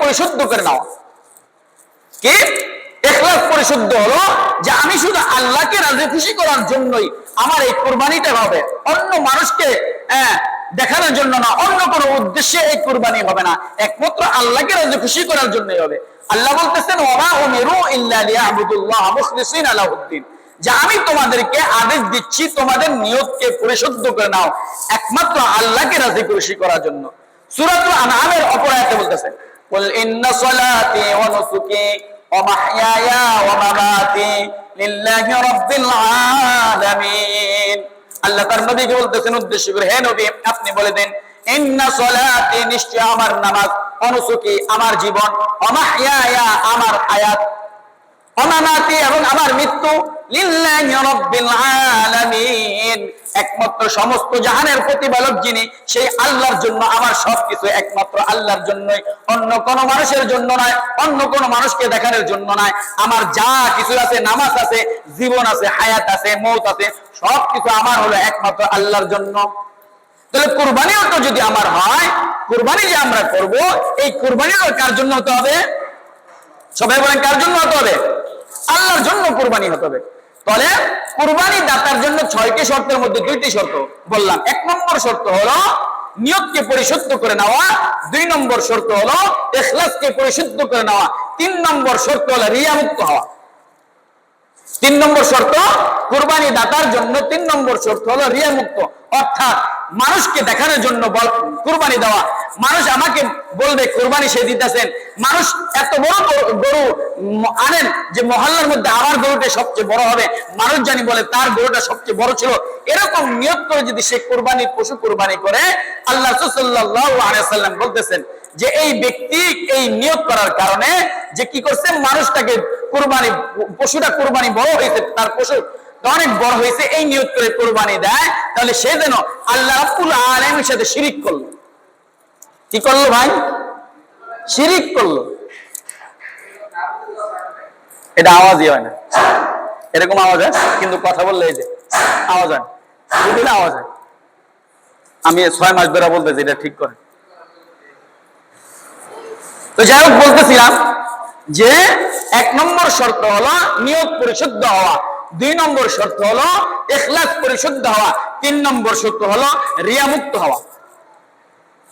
পরিশুদ্ধ করে নেওয়া। কি ইখলাস পরিশুদ্ধ হলো যে আমি শুধু আল্লাহকে রাজি খুশি করার জন্যই আমার এই কুরবানিটা হবে, অন্য মানুষকে দেখানোর জন্য না, অন্য কোনো উদ্দেশ্যে এই কুরবানি হবে না, একমাত্র আল্লাহকে রাজি খুশি করার জন্যই হবে। আল্লাহ বলতেছেন ওয়া উমিরু ইল্লা লিয়াবুদুল্লাহ মুখলিসিনা লাহুদ্দিন, যে আমি তোমাদেরকে আদেশ দিচ্ছি তোমাদের নিয়তকে পরিশুদ্ধ করে নাও একমাত্র আল্লাহকে রাজি খুশি করার জন্য। সূরাতুল আনআমের অপর আয়াতে বলতেছেন কুল ইন্না সলাতি ওয়া নুসুকি ওয়া মাহইয়ায়া ওয়া মামাতি লিল্লাহি রাব্বিল আলামিন। আল্লাহ তার নবীকে বলতেছেন উদ্দেশ্য করে, হে নবী আপনি বলে দেন ইন্না সলাতি নিশ্চয় আমার নামাজ, ওয়া নুসুকি আমার জীবন, ওয়া মাহইয়ায়া আমার হায়াত, ওয়া মামাতি এবং আমার মৃত্যু লিল্লাহি রাব্বিল আলামিন একমাত্র সমস্ত জাহানের প্রতিপালক যিনি সেই আল্লাহর জন্য আমার সবকিছু একমাত্র আল্লাহর জন্যই, অন্য কোন মানুষের জন্য নয়, অন্য কোন মানুষকে দেখানোর জন্য নয়। আমার যা কিছু আছে, নামাজ আছে, জীবন আছে, হায়াত আছে, মওত আছে, সবকিছু আমার হলো একমাত্র আল্লাহর জন্য। তাহলে কুরবানিও তো যদি আমার হয়, কুরবানি যে আমরা করব এই কুরবানিও কার জন্য হতে হবে? সবাই বলেন কার জন্য হতে হবে? আল্লাহর জন্য কুরবানি হতে হবে। তাহলে কুরবানি দাতার জন্য 6টি শর্তের মধ্যে 2টি শর্ত বললাম। 1 নম্বর শর্ত হলো নিয়তকে পরিশুদ্ধ করে নেওয়া, 2 নম্বর শর্ত হলো ইখলাসকে পরিশুদ্ধ করে নেওয়া, 3 নম্বর শর্ত হলো রিয়া মুক্ত হওয়া। 3 নম্বর শর্ত কুরবানি দাতার জন্য 3 নম্বর শর্ত হলো রিয়া মুক্ত, অর্থাৎ মানুষকে দেখানোর জন্য কুরবানি দেওয়া। মানুষ আমাকে বলবে কুরবানি সে দিতেছেন, মানুষ এত বড় গরু আনেন যে মহল্লার মধ্যে আমার গরুটা সবচেয়ে বড় হবে, মানুষ জানি বলে তার গরুটা সবচেয়ে বড় ছিল, এরকম নিয়ত করে যদি সে কুরবানির পশু কুরবানি করে, আল্লাহ সাল্লাল্লাহু আলাইহি ওয়াসাল্লাম বলতেছেন যে এই ব্যক্তি এই নিয়ত করার কারণে যে কি করছে, মানুষটাকে কুরবানি পশুটা কুরবানি বড় হয়েছে, তার পশু অনেক বড় হয়েছে, এই নিয়ত করে কুরবানি দেয়, তাহলে সে যেন আল্লাহ রাব্বুল আলামিনের সাথে শিরিক করলো। কি করলো ভাই? শিরিক করলো। এটা আওয়াজই হয় না, এরকম আওয়াজ হয় কিন্তু কথা বললে এই যে আওয়াজ হয়, আওয়াজ হয়। আমি 6 মাস ধরে বলতেছি এটা ঠিক করে। তো যাই হোক বলতেছিলাম যে 1 নম্বর শর্ত হলো নিয়ত পরিশুদ্ধ হওয়া, 2 নম্বর শর্ত হলো ইখলাস পরিশুদ্ধ হওয়া, 3 নম্বর শর্ত হলো রিয়া মুক্ত হওয়া।